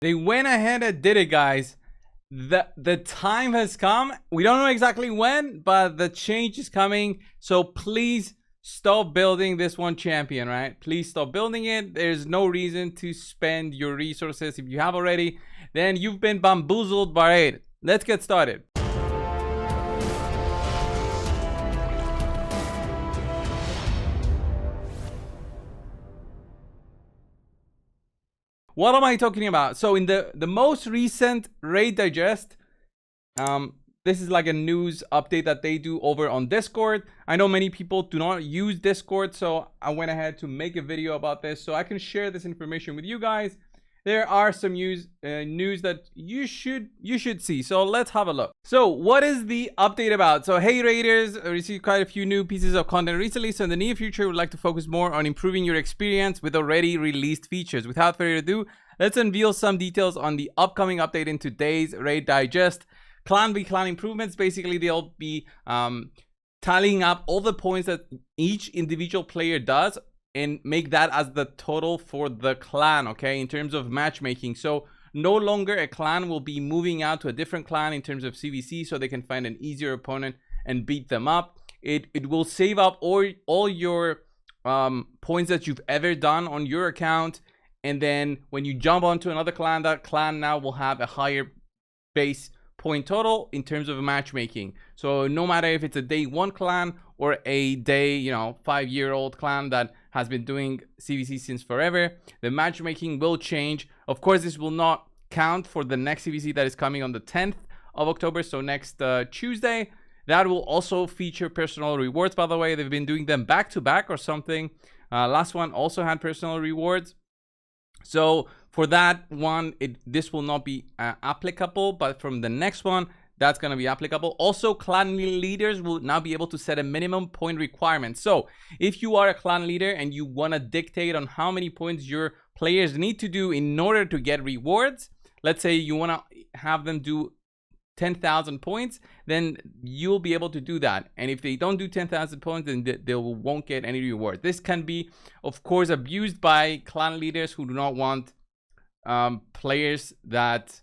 They went ahead and did it, guys. The time has come. We don't know exactly when, but the change is coming. So please stop building this one champion, right? Please stop building it. There's no reason to spend your resources. If you have already, then you've been bamboozled by it. Let's get started. What am I talking about? So in the most recent Raid Digest, this is like a news update that they do over on Discord. I know many people do not use Discord, so I went ahead to make a video about this so I can share this information with you guys. There are some news that you should see. So let's have a look. So what is the update about? So hey Raiders, I received quite a few new pieces of content recently. So in the near future, we'd like to focus more on improving your experience with already released features. Without further ado, let's unveil some details on the upcoming update in today's Raid Digest. Clan v clan improvements. Basically, they'll be tallying up all the points that each individual player does and make that as the total for the clan, okay, in terms of matchmaking. So no longer a clan will be moving out to a different clan in terms of CVC so they can find an easier opponent and beat them up. It will save up all your points that you've ever done on your account, and then when you jump onto another clan, that clan now will have a higher base point total in terms of matchmaking. So no matter if it's a day one clan or a day 5-year-old clan that has been doing CVC since forever, the matchmaking will change. Of course, this will not count for the next CVC that is coming on the 10th of October, so next Tuesday. That will also feature personal rewards, by the way. They've been doing them back to back or something. Last one also had personal rewards. So for that one, this will not be applicable, but from the next one, that's going to be applicable. Also, clan leaders will now be able to set a minimum point requirement. So if you are a clan leader and you want to dictate on how many points your players need to do in order to get rewards, let's say you want to have them do 10,000 points, then you'll be able to do that. And if they don't do 10,000 points, then they won't get any reward. This can be, of course, abused by clan leaders who do not want players that,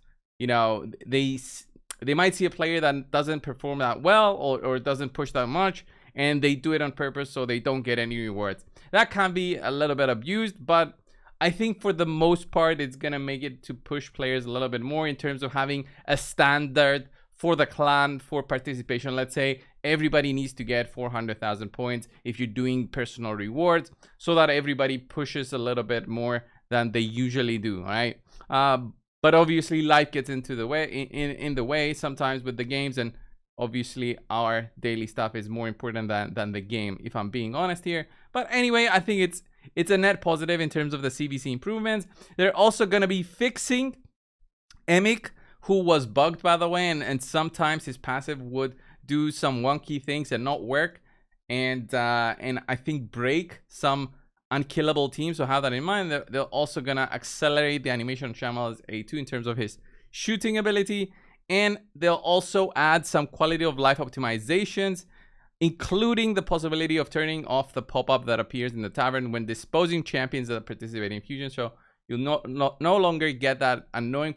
they might see a player that doesn't perform that well or doesn't push that much, and they do it on purpose so they don't get any rewards. That can be a little bit abused, but I think for the most part, it's going to make it to push players a little bit more in terms of having a standard for the clan for participation. Let's say everybody needs to get 400,000 points if you're doing personal rewards, so that everybody pushes a little bit more than they usually do, right? But obviously life gets into the way in the way sometimes with the games, and obviously our daily stuff is more important than the game, if I'm being honest here. But anyway, I think it's a net positive in terms of the CVC improvements. They're also going to be fixing Emic, who was bugged, by the way, and sometimes his passive would do some wonky things and not work, and I think break some unkillable teams. So have that in mind. They're also gonna accelerate the animation on Shamal's A2 in terms of his shooting ability, and they'll also add some quality of life optimizations, including the possibility of turning off the pop-up that appears in the tavern when disposing champions that participate in fusion. So you'll no longer get that annoying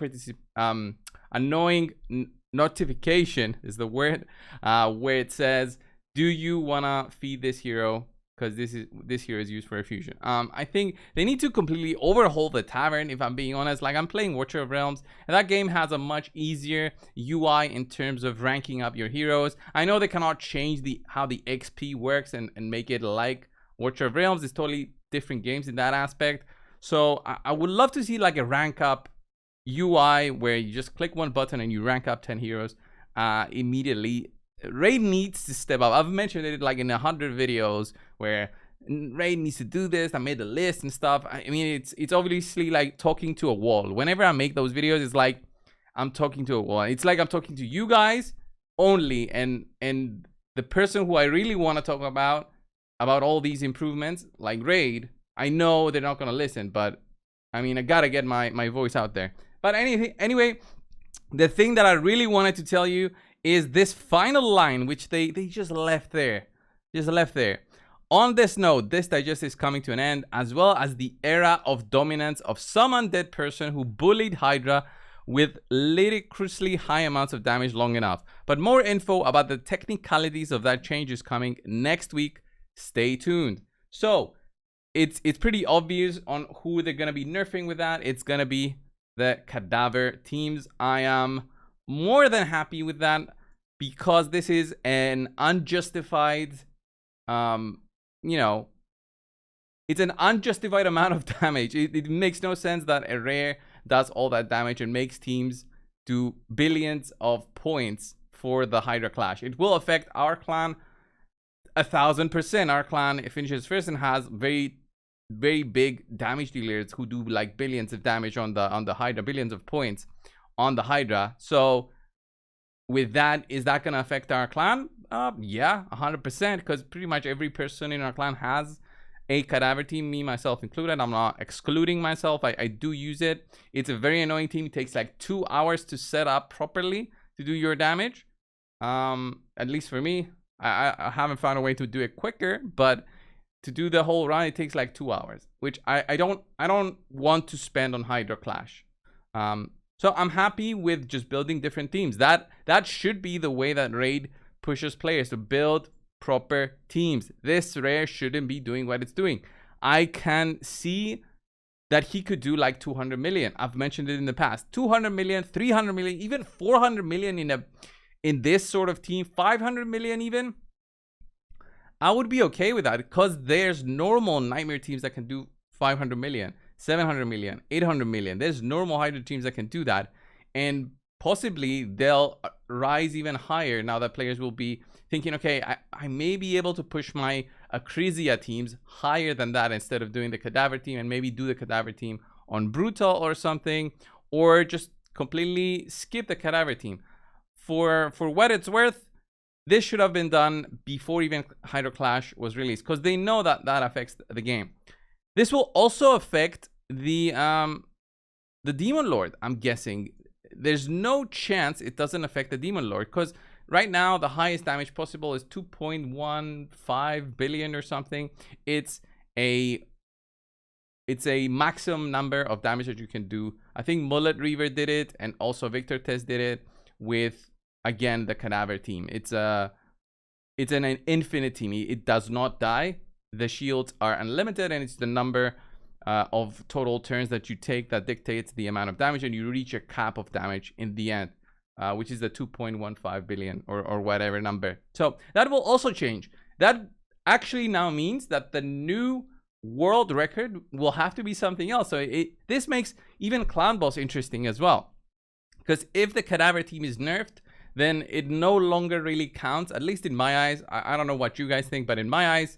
notification is the word, where it says, do you wanna feed this hero, because this hero is used for a fusion. I think they need to completely overhaul the tavern, if I'm being honest. Like, I'm playing Watcher of Realms, and that game has a much easier UI in terms of ranking up your heroes. I know they cannot change how the XP works and make it like Watcher of Realms. It's totally different games in that aspect. So I would love to see like a rank up UI where you just click one button and you rank up 10 heroes immediately. Raid needs to step up. I've mentioned it like in 100 videos where Raid needs to do this. I made a list and stuff. I mean, it's obviously like talking to a wall. Whenever I make those videos, it's like I'm talking to a wall. It's like I'm talking to you guys only, and the person who I really want to talk about all these improvements, like Raid, I know they're not gonna listen, but I mean, I gotta get my voice out there. But anyway, the thing that I really wanted to tell you is this final line, which they just left there. On this note, this digest is coming to an end, as well as the era of dominance of some undead person who bullied Hydra with ludicrously high amounts of damage long enough. But more info about the technicalities of that change is coming next week. Stay tuned. So it's pretty obvious on who they're going to be nerfing with that. It's going to be the cadaver teams. I am more than happy with that because this is an unjustified, you know, it's an unjustified amount of damage. It makes no sense that a rare does all that damage and makes teams do billions of points for the Hydra Clash. It will affect our clan 1000%. Our clan finishes first and has very big damage dealers who do like billions of damage on the Hydra, billions of points on the Hydra. So with that, is that going to affect our clan? Yeah, 100%, because pretty much every person in our clan has a cadaver team, me myself included. I'm not excluding myself. I do use it. It's a very annoying team. It takes like 2 hours to set up properly to do your damage. At least for me, I haven't found a way to do it quicker, but to do the whole run, it takes like 2 hours, which I don't want to spend on Hydra Clash. So I'm happy with just building different teams. That should be the way that Raid pushes players, to build proper teams. This rare shouldn't be doing what it's doing. I can see that he could do like 200 million. I've mentioned it in the past. 200 million, 300 million, even 400 million in this sort of team, 500 million even. I would be okay with that because there's normal Nightmare teams that can do 500 million, 700 million, 800 million. There's normal Hydra teams that can do that. And possibly they'll rise even higher now that players will be thinking, okay, I may be able to push my Acrisia teams higher than that instead of doing the Cadaver team, and maybe do the Cadaver team on Brutal or something, or just completely skip the Cadaver team. For what it's worth, this should have been done before even Hydra Clash was released, because they know that that affects the game. This will also affect the Demon Lord, I'm guessing. There's no chance it doesn't affect the Demon Lord, because right now the highest damage possible is 2.15 billion or something. It's a maximum number of damage that you can do. I think Mullet Reaver did it, and also Victor Test did it with, again, the Cadaver team. It's an infinite team. It does not die. The shields are unlimited, and it's the number of total turns that you take that dictates the amount of damage, and you reach a cap of damage in the end, which is the 2.15 billion or whatever number. So that will also change. That actually now means that the new world record will have to be something else. So this makes even Clan Boss interesting as well, because if the Cadaver team is nerfed, then it no longer really counts, at least in my eyes. I don't know what you guys think, but in my eyes,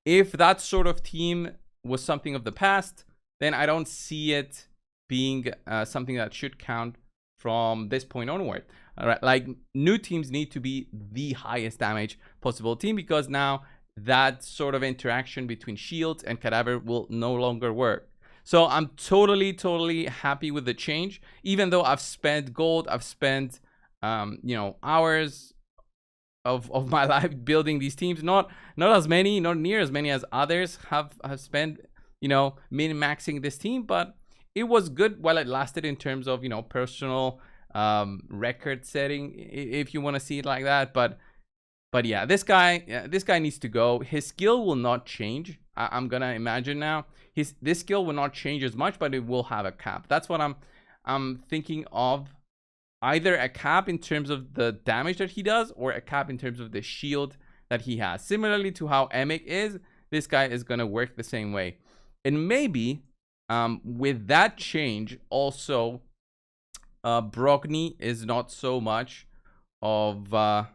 if that sort of team was something of the past, then I don't see it being something that should count from this point onward. All right, like, new teams need to be the highest damage possible team, because now that sort of interaction between shields and Cadaver will no longer work. So I'm totally happy with the change, even though I've spent gold, I've spent you know, hours of my life building these teams. Not as many, not near as many as others have spent, you know, min-maxing this team, but it was good while it lasted in terms of, you know, personal record setting, if you want to see it like that. But yeah, this guy needs to go. His skill will not change. I'm gonna imagine now this skill will not change as much, but it will have a cap. That's what I'm thinking of. Either a cap in terms of the damage that he does, or a cap in terms of the shield that he has. Similarly to how Emic is, this guy is going to work the same way. And maybe with that change, also, Brogni is not so much of a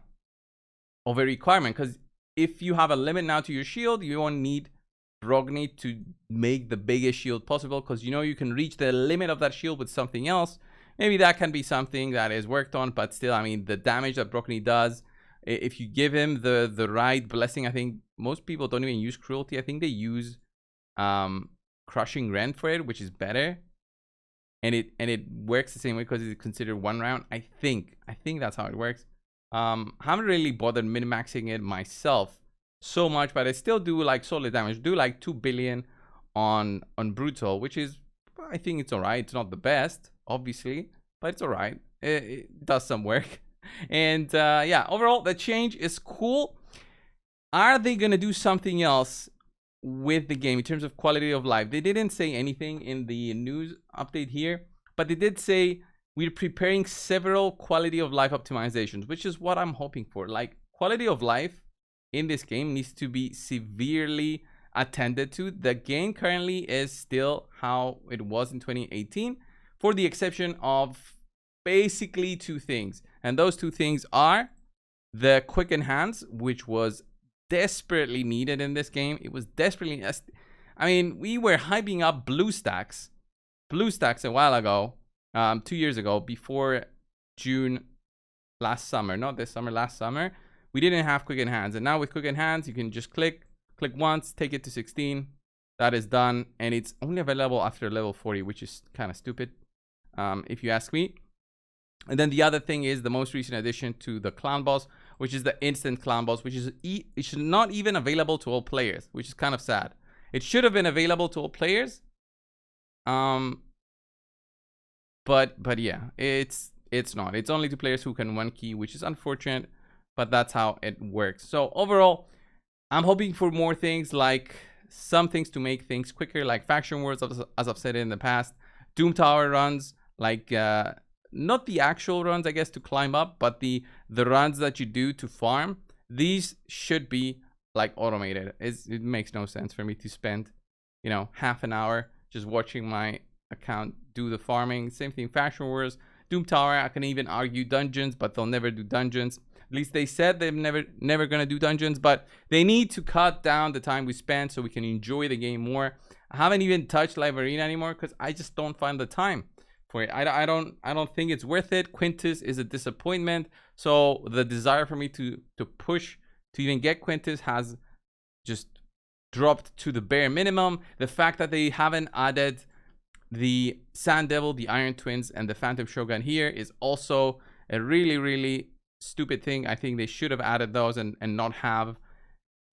requirement. Because if you have a limit now to your shield, you won't need Brogni to make the biggest shield possible, because you know you can reach the limit of that shield with something else. Maybe that can be something that is worked on, but still, I mean, the damage that Brogni does, if you give him the right blessing, I think most people don't even use Cruelty. I think they use Crushing Rend for it, which is better. And it works the same way because it's considered one round. I think that's how it works. Haven't really bothered min-maxing it myself, so much, but I still do like solid damage. Do like 2 billion on brutal, which is, I think it's alright. It's not the best, obviously, but it's alright. It does some work. And yeah, overall the change is cool. Are they gonna do something else with the game in terms of quality of life? They didn't say anything in the news update here, but they did say we're preparing several quality of life optimizations, which is what I'm hoping for. Like, quality of life in this game needs to be severely attended to. The game currently is still how it was in 2018, for the exception of basically 2 things. And those 2 things are the quick enhance, which was desperately needed in this game. It was desperately, I mean, we were hyping up BlueStacks a while ago, 2 years ago, before June last summer, not this summer, last summer. We didn't have quick enhance, and now with quick enhance, you can just click once, take it to 16. That is done, and it's only available after level 40, which is kind of stupid, if you ask me. And then the other thing is the most recent addition to the clown boss, which is the instant clown boss, which is it's not even available to all players, which is kind of sad. It should have been available to all players, but yeah, it's not. It's only to players who can 1 key, which is unfortunate, but that's how it works. So overall, I'm hoping for more things, like some things to make things quicker, like faction wars, as I've said in the past, Doom Tower runs, like not the actual runs, I guess, to climb up, but the runs that you do to farm. These should be like automated. It makes no sense for me to spend, you know, half an hour just watching my account do the farming. Same thing, faction wars, Doom Tower. I can even argue dungeons, but they'll never do dungeons. At least they said they're never gonna do dungeons, but they need to cut down the time we spend so we can enjoy the game more. I haven't even touched live arena anymore because I just don't find the time for it. I don't think it's worth it. Quintus is a disappointment, so the desire for me to push to even get Quintus has just dropped to the bare minimum. The fact that they haven't added the Sand Devil, the Iron Twins, and the Phantom Shogun here is also a really stupid thing. I think they should have added those and not have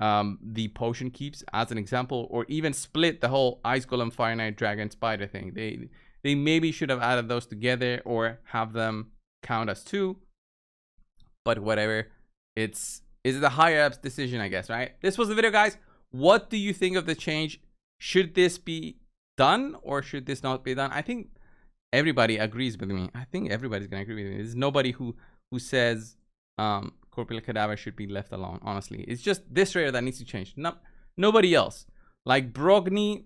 the potion keeps as an example, or even split the whole Ice Golem, Fire Knight, Dragon, Spider thing. They maybe should have added those together or have them count as 2, but whatever. It's the higher ups decision, I guess, right? This was the video, guys. What do you think of the change? Should this be done or should this not be done? I think everybody agrees with me. I think everybody's gonna agree with me. There's nobody who says Corporeal Cadaver should be left alone. Honestly, it's just this rare that needs to change. Nobody else. Like Brogni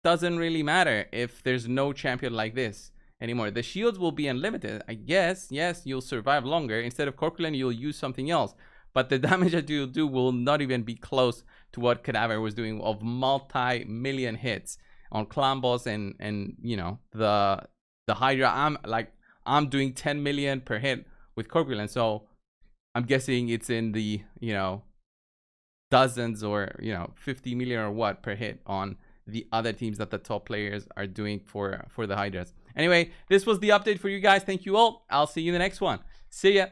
doesn't really matter if there's no champion like this anymore. The shields will be unlimited, I guess. Yes, you'll survive longer. Instead of Corpulent, you'll use something else, but the damage that you'll do will not even be close to what Cadaver was doing of multi-million hits on clan boss and you know, the Hydra. I'm doing 10 million per hit with Corpulent, so I'm guessing it's in the, you know, dozens or, you know, 50 million or what per hit on the other teams that the top players are doing for the Hydras. Anyway, this was the update for you guys. Thank you all. I'll see you in the next one. See ya.